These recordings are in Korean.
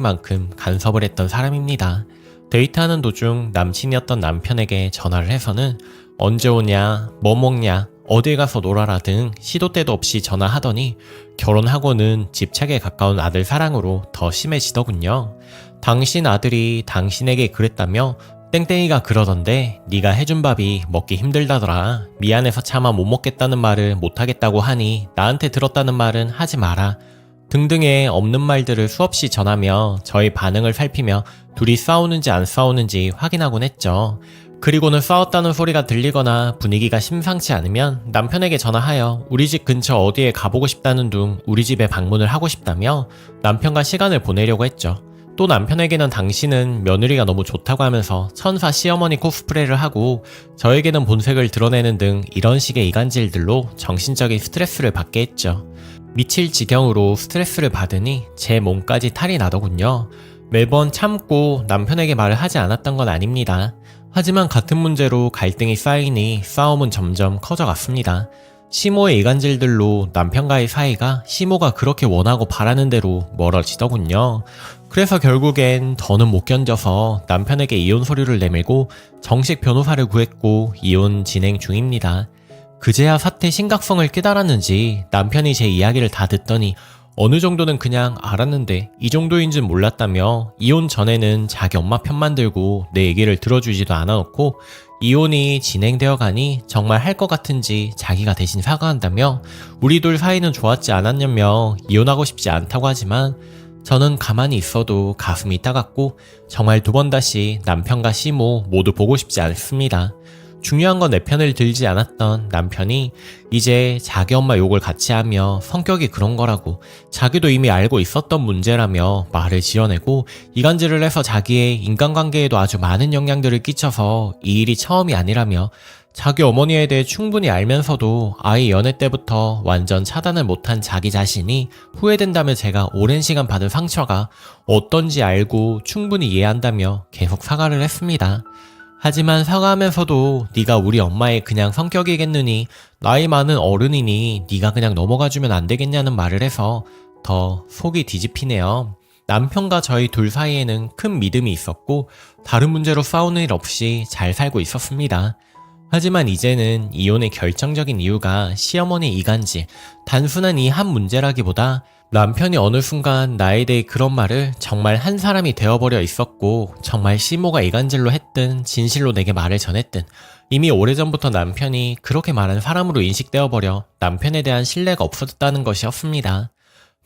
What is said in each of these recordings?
만큼 간섭을 했던 사람입니다. 데이트하는 도중 남친이었던 남편에게 전화를 해서는 언제 오냐, 뭐 먹냐, 어딜 가서 놀아라 등 시도 때도 없이 전화하더니 결혼하고는 집착에 가까운 아들 사랑으로 더 심해지더군요. 당신 아들이 당신에게 그랬다며 땡땡이가 그러던데 네가 해준 밥이 먹기 힘들다더라. 미안해서 차마 못 먹겠다는 말을 못하겠다고 하니 나한테 들었다는 말은 하지 마라. 등등의 없는 말들을 수없이 전하며 저의 반응을 살피며 둘이 싸우는지 안 싸우는지 확인하곤 했죠. 그리고는 싸웠다는 소리가 들리거나 분위기가 심상치 않으면 남편에게 전화하여 우리 집 근처 어디에 가보고 싶다는 둥 우리 집에 방문을 하고 싶다며 남편과 시간을 보내려고 했죠. 또 남편에게는 당신은 며느리가 너무 좋다고 하면서 천사 시어머니 코스프레를 하고 저에게는 본색을 드러내는 등 이런 식의 이간질들로 정신적인 스트레스를 받게 했죠. 미칠 지경으로 스트레스를 받으니 제 몸까지 탈이 나더군요. 매번 참고 남편에게 말을 하지 않았던 건 아닙니다. 하지만 같은 문제로 갈등이 쌓이니 싸움은 점점 커져갔습니다. 시모의 이간질들로 남편과의 사이가 시모가 그렇게 원하고 바라는 대로 멀어지더군요. 그래서 결국엔 더는 못 견뎌서 남편에게 이혼 서류를 내밀고 정식 변호사를 구했고 이혼 진행 중입니다. 그제야 사태 심각성을 깨달았는지 남편이 제 이야기를 다 듣더니 어느 정도는 그냥 알았는데 이 정도인 줄 몰랐다며 이혼 전에는 자기 엄마 편만 들고 내 얘기를 들어주지도 않아놓고 이혼이 진행되어 가니 정말 할 것 같은지 자기가 대신 사과한다며 우리 둘 사이는 좋았지 않았냐며 이혼하고 싶지 않다고 하지만 저는 가만히 있어도 가슴이 따갑고 정말 두 번 다시 남편과 시모 모두 보고 싶지 않습니다. 중요한 건 내 편을 들지 않았던 남편이 이제 자기 엄마 욕을 같이 하며 성격이 그런 거라고 자기도 이미 알고 있었던 문제라며 말을 지어내고 이간질을 해서 자기의 인간관계에도 아주 많은 영향들을 끼쳐서 이 일이 처음이 아니라며 자기 어머니에 대해 충분히 알면서도 아이 연애 때부터 완전 차단을 못한 자기 자신이 후회된다며 제가 오랜 시간 받은 상처가 어떤지 알고 충분히 이해한다며 계속 사과를 했습니다. 하지만 사과하면서도 네가 우리 엄마의 그냥 성격이겠느니 나이 많은 어른이니 네가 그냥 넘어가주면 안 되겠냐는 말을 해서 더 속이 뒤집히네요. 남편과 저희 둘 사이에는 큰 믿음이 있었고 다른 문제로 싸우는 일 없이 잘 살고 있었습니다. 하지만 이제는 이혼의 결정적인 이유가 시어머니 이간질, 단순한 이 한 문제라기보다 남편이 어느 순간 나에 대해 그런 말을 정말 한 사람이 되어버려 있었고 정말 시모가 이간질로 했든 진실로 내게 말을 전했든 이미 오래전부터 남편이 그렇게 말한 사람으로 인식되어버려 남편에 대한 신뢰가 없어졌다는 것이었습니다.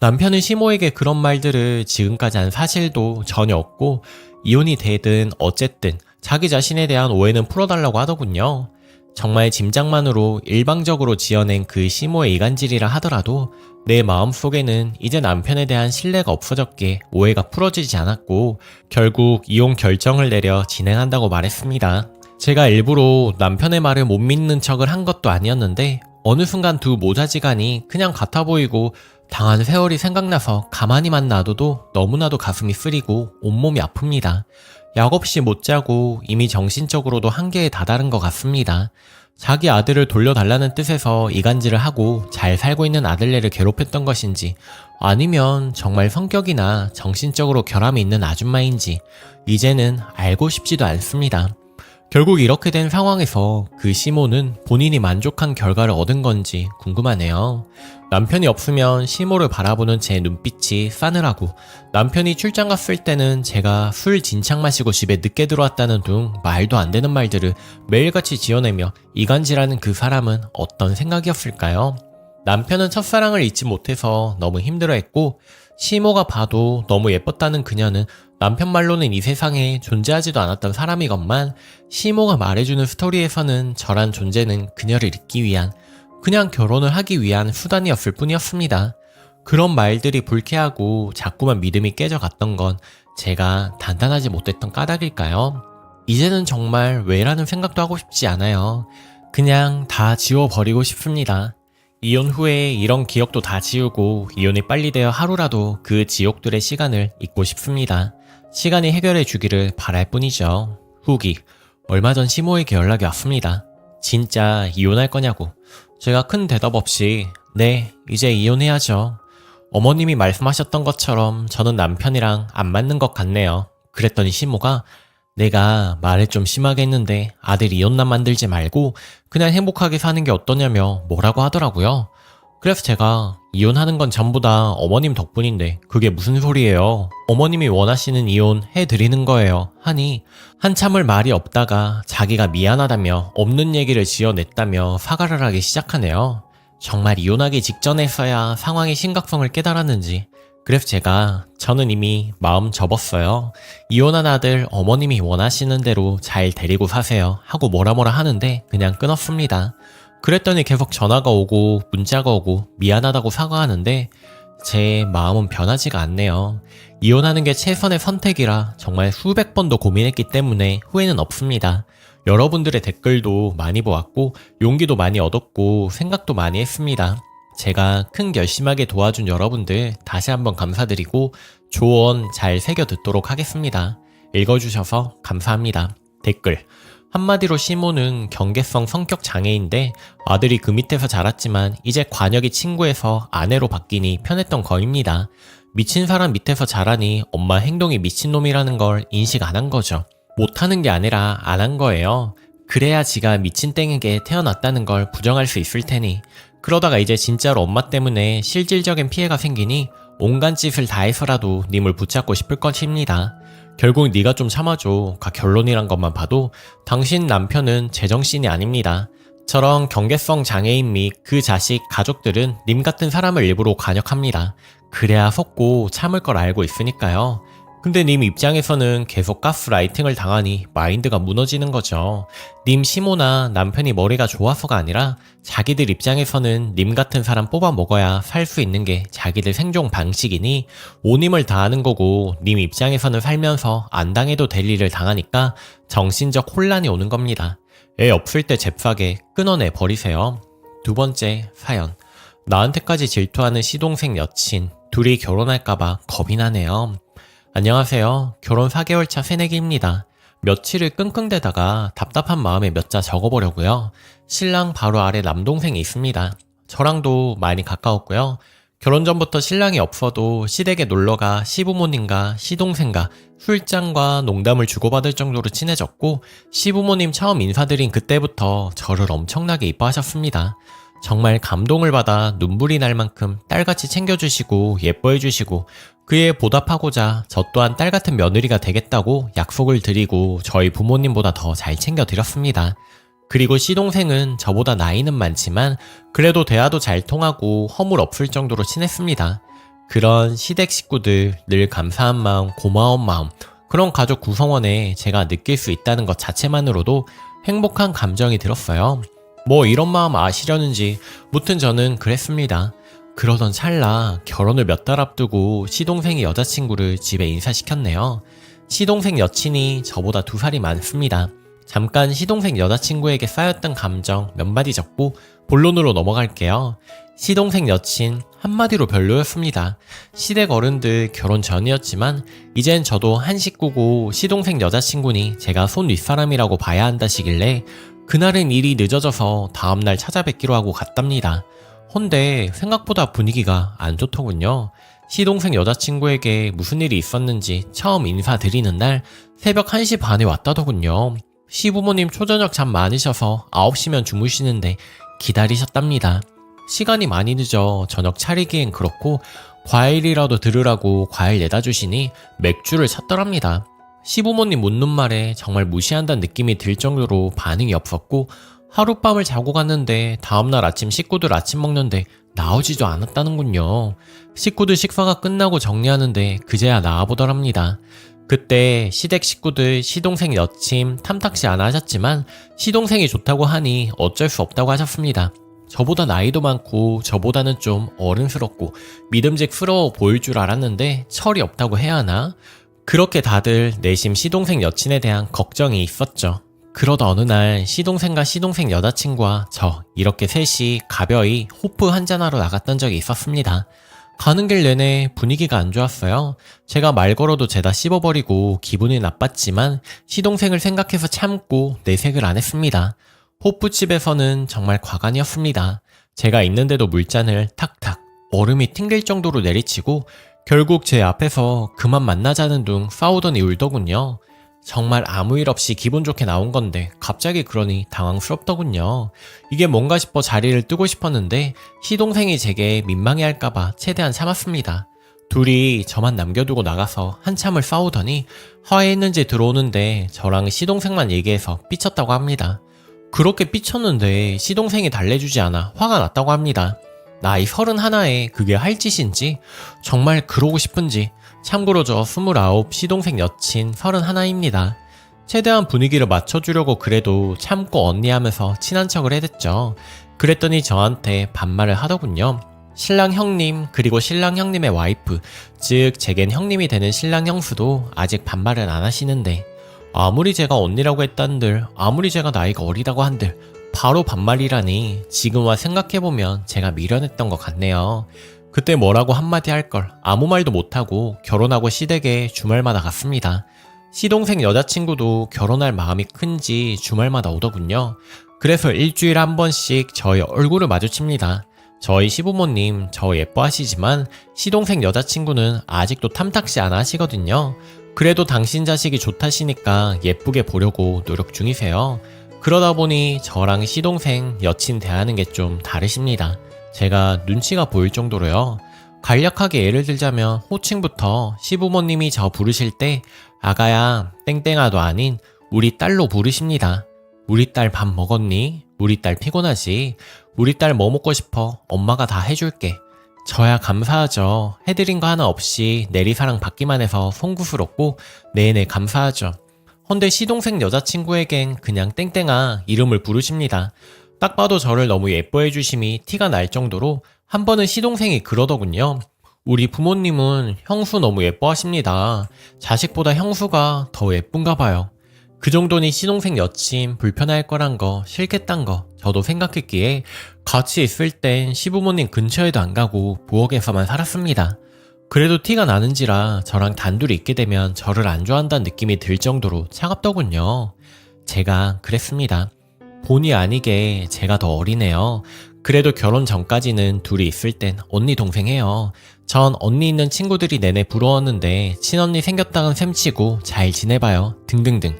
남편은 시모에게 그런 말들을 지금까지 한 사실도 전혀 없고 이혼이 되든 어쨌든 자기 자신에 대한 오해는 풀어달라고 하더군요. 정말 짐작만으로 일방적으로 지어낸 그 시모의 이간질이라 하더라도 내 마음속에는 이제 남편에 대한 신뢰가 없어졌기에 오해가 풀어지지 않았고 결국 이혼 결정을 내려 진행한다고 말했습니다. 제가 일부러 남편의 말을 못 믿는 척을 한 것도 아니었는데 어느 순간 두 모자지간이 그냥 같아 보이고 당한 세월이 생각나서 가만히만 놔둬도 너무나도 가슴이 쓰리고 온몸이 아픕니다. 약 없이 못 자고 이미 정신적으로도 한계에 다다른 것 같습니다. 자기 아들을 돌려달라는 뜻에서 이간질을 하고 잘 살고 있는 아들네를 괴롭혔던 것인지 아니면 정말 성격이나 정신적으로 결함이 있는 아줌마인지 이제는 알고 싶지도 않습니다. 결국 이렇게 된 상황에서 그 시모는 본인이 만족한 결과를 얻은 건지 궁금하네요. 남편이 없으면 시모를 바라보는 제 눈빛이 싸늘하고 남편이 출장 갔을 때는 제가 술 진창 마시고 집에 늦게 들어왔다는 등 말도 안 되는 말들을 매일같이 지어내며 이간질하는 그 사람은 어떤 생각이었을까요? 남편은 첫사랑을 잊지 못해서 너무 힘들어했고 시모가 봐도 너무 예뻤다는 그녀는 남편 말로는 이 세상에 존재하지도 않았던 사람이건만 시모가 말해주는 스토리에서는 저란 존재는 그녀를 잊기 위한 그냥 결혼을 하기 위한 수단이었을 뿐이었습니다. 그런 말들이 불쾌하고 자꾸만 믿음이 깨져갔던 건 제가 단단하지 못했던 까닭일까요? 이제는 정말 왜라는 생각도 하고 싶지 않아요. 그냥 다 지워버리고 싶습니다. 이혼 후에 이런 기억도 다 지우고 이혼이 빨리 되어 하루라도 그 지옥들의 시간을 잊고 싶습니다. 시간이 해결해 주기를 바랄 뿐이죠. 후기, 얼마 전 시모에게 연락이 왔습니다. 진짜 이혼할 거냐고. 제가 큰 대답 없이 네, 이제 이혼해야죠. 어머님이 말씀하셨던 것처럼 저는 남편이랑 안 맞는 것 같네요. 그랬더니 시모가 내가 말을 좀 심하게 했는데 아들 이혼남 만들지 말고 그냥 행복하게 사는 게 어떠냐며 뭐라고 하더라고요. 그래서 제가 이혼하는 건 전부 다 어머님 덕분인데 그게 무슨 소리예요. 어머님이 원하시는 이혼 해드리는 거예요. 하니 한참을 말이 없다가 자기가 미안하다며 없는 얘기를 지어냈다며 사과를 하기 시작하네요. 정말 이혼하기 직전에서야 상황의 심각성을 깨달았는지 그래서 저는 이미 마음 접었어요. 이혼한 아들 어머님이 원하시는 대로 잘 데리고 사세요 하고 뭐라 하는데 그냥 끊었습니다. 그랬더니 계속 전화가 오고 문자가 오고 미안하다고 사과하는데 제 마음은 변하지가 않네요. 이혼하는 게 최선의 선택이라 정말 수백 번도 고민했기 때문에 후회는 없습니다. 여러분들의 댓글도 많이 보았고 용기도 많이 얻었고 생각도 많이 했습니다. 제가 큰 결심하게 도와준 여러분들 다시 한번 감사드리고 조언 잘 새겨 듣도록 하겠습니다. 읽어주셔서 감사합니다. 댓글 한마디로 시모는 경계성 성격 장애인데 아들이 그 밑에서 자랐지만 이제 관역이 친구에서 아내로 바뀌니 편했던 거입니다. 미친 사람 밑에서 자라니 엄마 행동이 미친놈이라는 걸 인식 안 한 거죠. 못하는 게 아니라 안 한 거예요. 그래야 지가 미친 땡에게 태어났다는 걸 부정할 수 있을 테니. 그러다가 이제 진짜로 엄마 때문에 실질적인 피해가 생기니 온갖 짓을 다 해서라도 님을 붙잡고 싶을 것입니다. 결국 네가 좀 참아줘가 결론이란 것만 봐도 당신 남편은 제정신이 아닙니다. 저런 경계성 장애인 및 그 자식 가족들은 님 같은 사람을 일부러 관역합니다. 그래야 속고 참을 걸 알고 있으니까요. 근데 님 입장에서는 계속 가스라이팅을 당하니 마인드가 무너지는 거죠. 님 시모나 남편이 머리가 좋아서가 아니라 자기들 입장에서는 님 같은 사람 뽑아 먹어야 살 수 있는 게 자기들 생존 방식이니 오님을 다하는 거고 님 입장에서는 살면서 안 당해도 될 일을 당하니까 정신적 혼란이 오는 겁니다. 애 없을 때 잽싸게 끊어내 버리세요. 두 번째 사연. 나한테까지 질투하는 시동생 여친 둘이 결혼할까봐 겁이 나네요. 안녕하세요. 결혼 4개월 차 새내기입니다. 며칠을 끙끙대다가 답답한 마음에 몇 자 적어보려고요. 신랑 바로 아래 남동생이 있습니다. 저랑도 많이 가까웠고요. 결혼 전부터 신랑이 없어도 시댁에 놀러가 시부모님과 시동생과 술잔과 농담을 주고받을 정도로 친해졌고 시부모님 처음 인사드린 그때부터 저를 엄청나게 이뻐하셨습니다. 정말 감동을 받아 눈물이 날 만큼 딸같이 챙겨주시고 예뻐해주시고 그에 보답하고자 저 또한 딸같은 며느리가 되겠다고 약속을 드리고 저희 부모님보다 더 잘 챙겨드렸습니다. 그리고 시동생은 저보다 나이는 많지만 그래도 대화도 잘 통하고 허물 없을 정도로 친했습니다. 그런 시댁 식구들 늘 감사한 마음, 고마운 마음, 그런 가족 구성원에 제가 느낄 수 있다는 것 자체만으로도 행복한 감정이 들었어요. 뭐 이런 마음 아시려는지 무튼 저는 그랬습니다. 그러던 찰나 결혼을 몇 달 앞두고 시동생이 여자친구를 집에 인사시켰네요. 시동생 여친이 저보다 2살이 많습니다. 잠깐 시동생 여자친구에게 쌓였던 감정 몇 마디 적고 본론으로 넘어갈게요. 시동생 여친 한마디로 별로였습니다. 시댁 어른들 결혼 전이었지만 이젠 저도 한 식구고 시동생 여자친구니 제가 손 윗사람이라고 봐야 한다시길래 그날은 일이 늦어져서 다음날 찾아뵙기로 하고 갔답니다. 헌데 생각보다 분위기가 안 좋더군요. 시동생 여자친구에게 무슨 일이 있었는지 처음 인사드리는 날 새벽 1시 반에 왔다더군요. 시부모님 초저녁 잠 많으셔서 9시면 주무시는데 기다리셨답니다. 시간이 많이 늦어 저녁 차리기엔 그렇고 과일이라도 들으라고 과일 내다 주시니 맥주를 찾더랍니다. 시부모님 묻는 말에 정말 무시한다는 느낌이 들 정도로 반응이 없었고 하룻밤을 자고 갔는데 다음날 아침 식구들 아침 먹는데 나오지도 않았다는군요. 식구들 식사가 끝나고 정리하는데 그제야 나와보더랍니다. 그때 시댁 식구들 시동생 여친 탐탁시 안 하셨지만 시동생이 좋다고 하니 어쩔 수 없다고 하셨습니다. 저보다 나이도 많고 저보다는 좀 어른스럽고 믿음직스러워 보일 줄 알았는데 철이 없다고 해야 하나? 그렇게 다들 내심 시동생 여친에 대한 걱정이 있었죠. 그러다 어느 날 시동생과 시동생 여자친구와 저 이렇게 셋이 가벼이 호프 한잔하러 나갔던 적이 있었습니다. 가는 길 내내 분위기가 안 좋았어요. 제가 말 걸어도 죄다 씹어버리고 기분이 나빴지만 시동생을 생각해서 참고 내색을 안 했습니다. 호프집에서는 정말 과간이었습니다. 제가 있는데도 물잔을 탁탁 얼음이 튕길 정도로 내리치고 결국 제 앞에서 그만 만나자는 둥 싸우더니 울더군요. 정말 아무 일 없이 기분 좋게 나온 건데 갑자기 그러니 당황스럽더군요. 이게 뭔가 싶어 자리를 뜨고 싶었는데 시동생이 제게 민망해할까봐 최대한 참았습니다. 둘이 저만 남겨두고 나가서 한참을 싸우더니 화해했는지 들어오는데 저랑 시동생만 얘기해서 삐쳤다고 합니다. 그렇게 삐쳤는데 시동생이 달래주지 않아 화가 났다고 합니다. 나이 31에 그게 할 짓인지 정말 그러고 싶은지. 참고로 저 29, 시동생 여친 31입니다. 최대한 분위기를 맞춰주려고 그래도 참고 언니 하면서 친한 척을 해댔죠. 그랬더니 저한테 반말을 하더군요. 신랑 형님 그리고 신랑 형님의 와이프, 즉 제겐 형님이 되는 신랑 형수도 아직 반말을 안 하시는데 아무리 제가 언니라고 했단들, 아무리 제가 나이가 어리다고 한들 바로 반말이라니 지금 와 생각해보면 제가 미련했던 것 같네요. 그때 뭐라고 한마디 할걸 아무 말도 못하고 결혼하고 시댁에 주말마다 갔습니다. 시동생 여자친구도 결혼할 마음이 큰지 주말마다 오더군요. 그래서 일주일에 한 번씩 저희 얼굴을 마주칩니다. 저희 시부모님 저 예뻐하시지만 시동생 여자친구는 아직도 탐탁시 안 하시거든요. 그래도 당신 자식이 좋다시니까 예쁘게 보려고 노력 중이세요. 그러다 보니 저랑 시동생 여친 대하는 게 좀 다르십니다. 제가 눈치가 보일 정도로요. 간략하게 예를 들자면 호칭부터 시부모님이 저 부르실 때 아가야 땡땡아도 아닌 우리 딸로 부르십니다. 우리 딸 밥 먹었니? 우리 딸 피곤하지? 우리 딸 뭐 먹고 싶어? 엄마가 다 해줄게. 저야 감사하죠. 해드린 거 하나 없이 내리사랑 받기만 해서 송구스럽고 네네 감사하죠. 헌데 시동생 여자친구에겐 그냥 땡땡아 이름을 부르십니다. 딱 봐도 저를 너무 예뻐해 주심이 티가 날 정도로 한 번은 시동생이 그러더군요. 우리 부모님은 형수 너무 예뻐하십니다. 자식보다 형수가 더 예쁜가 봐요. 그 정도니 시동생 여친 불편할 거란 거, 싫겠단 거 저도 생각했기에 같이 있을 땐 시부모님 근처에도 안 가고 부엌에서만 살았습니다. 그래도 티가 나는지라 저랑 단둘이 있게 되면 저를 안 좋아한다는 느낌이 들 정도로 차갑더군요. 제가 그랬습니다. 본의 아니게 제가 더 어리네요. 그래도 결혼 전까지는 둘이 있을 땐 언니 동생 해요. 전 언니 있는 친구들이 내내 부러웠는데 친언니 생겼다는 셈치고 잘 지내봐요 등등등.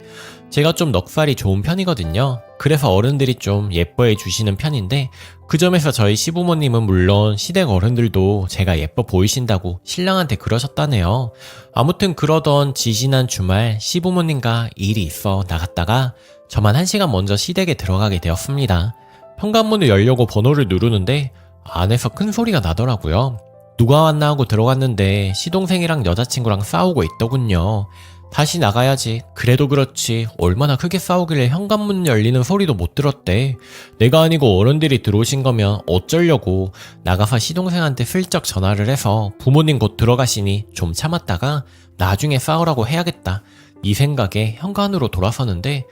제가 좀 넉살이 좋은 편이거든요. 그래서 어른들이 좀 예뻐해 주시는 편인데 그 점에서 저희 시부모님은 물론 시댁 어른들도 제가 예뻐 보이신다고 신랑한테 그러셨다네요. 아무튼 그러던 지지난 주말 시부모님과 일이 있어 나갔다가 저만 1시간 먼저 시댁에 들어가게 되었습니다. 현관문을 열려고 번호를 누르는데 안에서 큰 소리가 나더라고요. 누가 왔나 하고 들어갔는데 시동생이랑 여자친구랑 싸우고 있더군요. 다시 나가야지. 그래도 그렇지 얼마나 크게 싸우길래 현관문 열리는 소리도 못 들었대. 내가 아니고 어른들이 들어오신 거면 어쩌려고 나가서 시동생한테 슬쩍 전화를 해서 부모님 곧 들어가시니 좀 참았다가 나중에 싸우라고 해야겠다. 이 생각에 현관으로 돌아서는데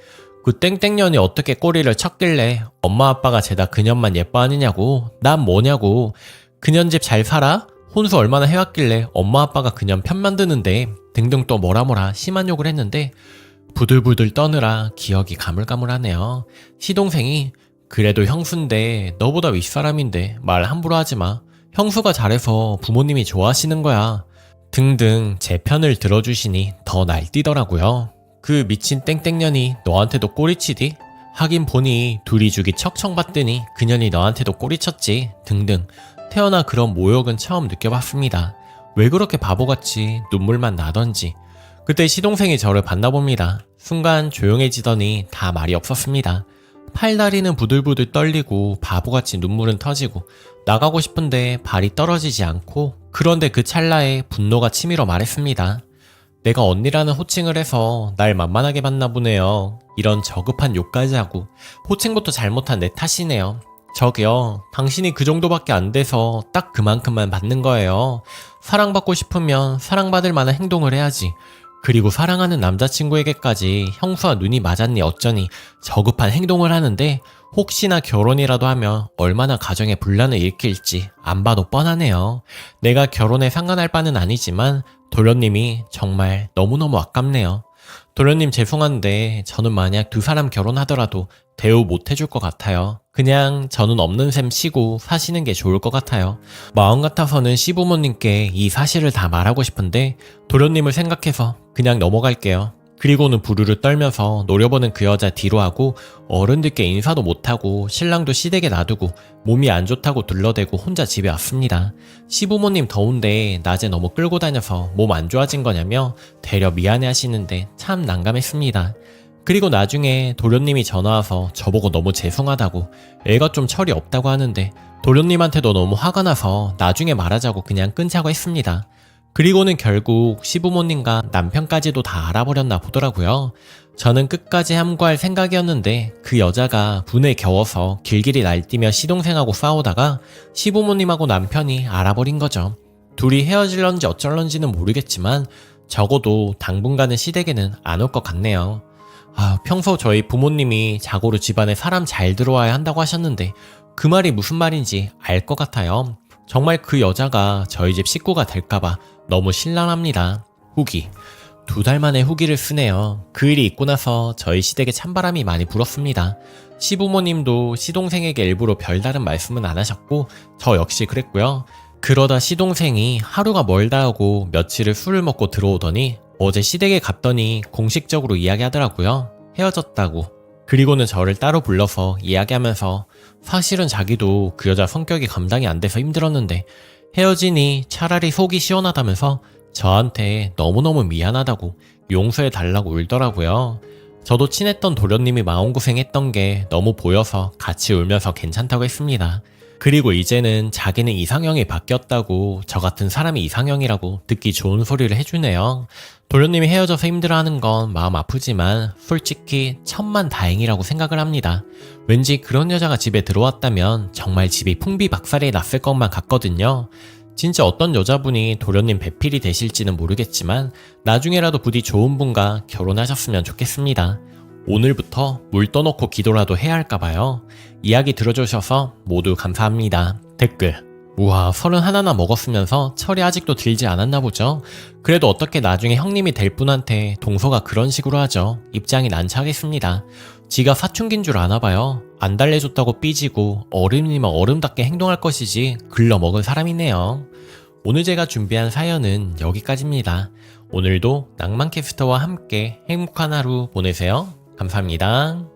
그 땡땡년이 어떻게 꼬리를 쳤길래 엄마 아빠가 죄다 그년만 예뻐하느냐고 난 뭐냐고 그년 집 잘 살아? 혼수 얼마나 해왔길래 엄마 아빠가 그년 편 만드는데 등등 또 뭐라 심한 욕을 했는데 부들부들 떠느라 기억이 가물가물하네요. 시동생이 그래도 형수인데 너보다 윗사람인데 말 함부로 하지마. 형수가 잘해서 부모님이 좋아하시는 거야. 등등 제 편을 들어주시니 더 날뛰더라고요. 그 미친 땡땡년이 너한테도 꼬리치디? 하긴 보니 둘이 주기 척척 받더니 그년이 너한테도 꼬리쳤지 등등. 태어나 그런 모욕은 처음 느껴봤습니다. 왜 그렇게 바보같이 눈물만 나던지. 그때 시동생이 저를 봤나봅니다. 순간 조용해지더니 다 말이 없었습니다. 팔다리는 부들부들 떨리고 바보같이 눈물은 터지고 나가고 싶은데 발이 떨어지지 않고 그런데 그 찰나에 분노가 치밀어 말했습니다. 내가 언니라는 호칭을 해서 날 만만하게 봤나 보네요. 이런 저급한 욕까지 하고 호칭부터 잘못한 내 탓이네요. 저기요, 당신이 그 정도밖에 안 돼서 딱 그만큼만 받는 거예요. 사랑받고 싶으면 사랑받을 만한 행동을 해야지. 그리고 사랑하는 남자친구에게까지 형수와 눈이 맞았니 어쩌니 저급한 행동을 하는데 혹시나 결혼이라도 하면 얼마나 가정에 분란을 일으킬지 안 봐도 뻔하네요. 내가 결혼에 상관할 바는 아니지만 도련님이 정말 너무너무 아깝네요. 도련님 죄송한데 저는 만약 두 사람 결혼하더라도 대우 못 해줄 것 같아요. 그냥 저는 없는 셈 치고 사시는 게 좋을 것 같아요. 마음 같아서는 시부모님께 이 사실을 다 말하고 싶은데 도련님을 생각해서 그냥 넘어갈게요. 그리고는 부르르 떨면서 노려보는 그 여자 뒤로 하고 어른들께 인사도 못하고 신랑도 시댁에 놔두고 몸이 안 좋다고 둘러대고 혼자 집에 왔습니다. 시부모님 더운데 낮에 너무 끌고 다녀서 몸 안 좋아진 거냐며 되려 미안해 하시는데 참 난감했습니다. 그리고 나중에 도련님이 전화와서 저보고 너무 죄송하다고 애가 좀 철이 없다고 하는데 도련님한테도 너무 화가 나서 나중에 말하자고 그냥 끊자고 했습니다. 그리고는 결국 시부모님과 남편까지도 다 알아버렸나 보더라고요. 저는 끝까지 함구할 생각이었는데 그 여자가 분에 겨워서 길길이 날뛰며 시동생하고 싸우다가 시부모님하고 남편이 알아버린 거죠. 둘이 헤어질런지 어쩔런지는 모르겠지만 적어도 당분간은 시댁에는 안 올 것 같네요. 평소 저희 부모님이 자고로 집안에 사람 잘 들어와야 한다고 하셨는데 그 말이 무슨 말인지 알 것 같아요. 정말 그 여자가 저희 집 식구가 될까봐 너무 신랄합니다. 후기. 2달 만에 후기를 쓰네요. 그 일이 있고 나서 저희 시댁에 찬바람이 많이 불었습니다. 시부모님도 시동생에게 일부러 별다른 말씀은 안 하셨고 저 역시 그랬고요. 그러다 시동생이 하루가 멀다 하고 며칠을 술을 먹고 들어오더니 어제 시댁에 갔더니 공식적으로 이야기하더라고요. 헤어졌다고. 그리고는 저를 따로 불러서 이야기하면서 사실은 자기도 그 여자 성격이 감당이 안 돼서 힘들었는데 헤어지니 차라리 속이 시원하다면서 저한테 너무너무 미안하다고 용서해 달라고 울더라고요. 저도 친했던 도련님이 마음고생했던 게 너무 보여서 같이 울면서 괜찮다고 했습니다. 그리고 이제는 자기는 이상형이 바뀌었다고 저 같은 사람이 이상형이라고 듣기 좋은 소리를 해주네요. 도련님이 헤어져서 힘들어하는 건 마음 아프지만 솔직히 천만다행이라고 생각을 합니다. 왠지 그런 여자가 집에 들어왔다면 정말 집이 풍비박살이 났을 것만 같거든요. 진짜 어떤 여자분이 도련님 배필이 되실지는 모르겠지만 나중에라도 부디 좋은 분과 결혼하셨으면 좋겠습니다. 오늘부터 물 떠놓고 기도라도 해야 할까봐요. 이야기 들어주셔서 모두 감사합니다. 댓글. 우와, 31나 먹었으면서 철이 아직도 들지 않았나 보죠? 그래도 어떻게 나중에 형님이 될 분한테 동서가 그런 식으로 하죠. 입장이 난처하겠습니다. 지가 사춘기인 줄 아나봐요. 안 달래줬다고 삐지고 어른이면 어른답게 행동할 것이지 글러먹은 사람이네요. 오늘 제가 준비한 사연은 여기까지입니다. 오늘도 낭만캐스터와 함께 행복한 하루 보내세요. 감사합니다.